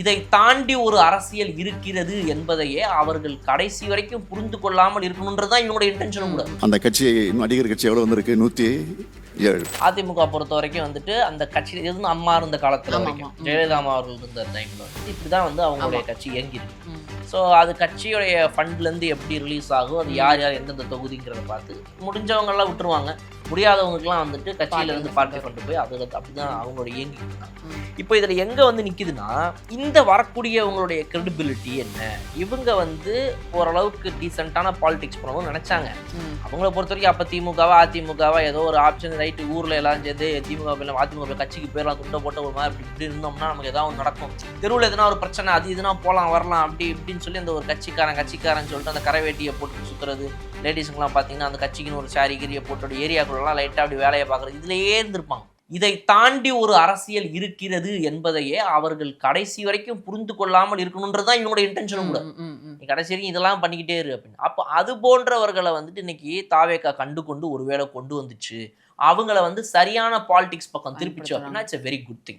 இதை தாண்டி ஒரு அரசியல் இருக்கிறது என்பதையே அவர்கள் கடைசி வரைக்கும் புரிந்து கொள்ளாமல் இருக்கணும்ன்றதுதான் இவங்களுடைய இன்டென்ஷனும் கூட. அந்த கட்சி நடிகர் கட்சி எவ்வளவு வந்திருக்கு? 107. அதிமுக பொறுத்த வரைக்கும் வந்துட்டு அந்த கட்சி எதுவும் அம்மா இருந்த காலத்துல வரைக்கும் ஜெயலலிதா அம்மா அவர்கள் இருந்த டைம்ல இப்படிதான் வந்து அவங்களுடைய கட்சி இயங்கிருக்கு. ஸோ அது கட்சியுடைய ஃபண்ட்லேருந்து எப்படி ரிலீஸ் ஆகும், அது யார் யார் எந்தெந்த தொகுதிங்கிறத பார்த்து முடிஞ்சவங்கெல்லாம் விட்டுருவாங்க, முடியாதவங்களுக்குலாம் வந்துட்டு கட்சியிலேருந்து பார்ட்டி கொண்டு போய் அதில் அப்படிதான் அவங்களோட இயங்கிக்கிறாங்க. இப்போ இதில் எங்கே வந்து நிற்கிதுன்னா, இந்த வரக்கூடியவங்களுடைய கிரெடிபிலிட்டி என்ன, இவங்க வந்து ஓரளவுக்கு டீசெண்டான பாலிடிக்ஸ் பண்ணணும்னு நினச்சாங்க. அவங்கள பொறுத்த வரைக்கும் அப்போ திமுகவா அதிமுகவா ஏதோ ஒரு ஆப்ஷன் ரைட்டு ஊரில் எல்லாம் சேர்ந்து திமுக அதிமுக கட்சிக்கு போயிடலாம், துண்டை போட்ட ஒரு மாதிரி இப்படி இருந்தோம்னா நமக்கு ஏதாவது நடக்கும், தெருவில் எதுனா ஒரு பிரச்சனை அது இதுனா போகலாம் வரலாம் அப்படி இப்படின்னு சொல்லி அந்த ஒரு கட்சிக்காரன் சொல்லிட்டு அந்த கரைவேட்டியை போட்டு சுற்றுறது, லேடிஸுங்கெல்லாம் பார்த்தீங்கன்னா அந்த கட்சிக்குன்னு ஒரு சாரி கிரியை போட்டு ஏரியாக்குள்ளலாம் லைட்டாக அப்படி வேலையை பார்க்குறது, இதுலேயே இருந்திருப்பாங்க. இதை தாண்டி ஒரு அரசியல் இருக்கிறது என்பதையே அவர்கள் கடைசி வரைக்கும் புரிந்து கொள்ளாமல் இருக்கணும்ன்றதுதான் இவங்களுடைய இன்டென்ஷனும் கூட. நீ கடைசி வரைக்கும் இதெல்லாம் பண்ணிக்கிட்டே இரு அப்படின்னு. அப்போ அது போன்றவர்களை வந்துட்டு இன்னைக்கு தாவேகா கண்டு கொண்டு ஒருவேளை கொண்டு வந்துச்சு, அவங்கள வந்து சரியான பாலிடிக்ஸ் பக்கம் திருப்பிச்சு அப்படின்னா it's a very good thing.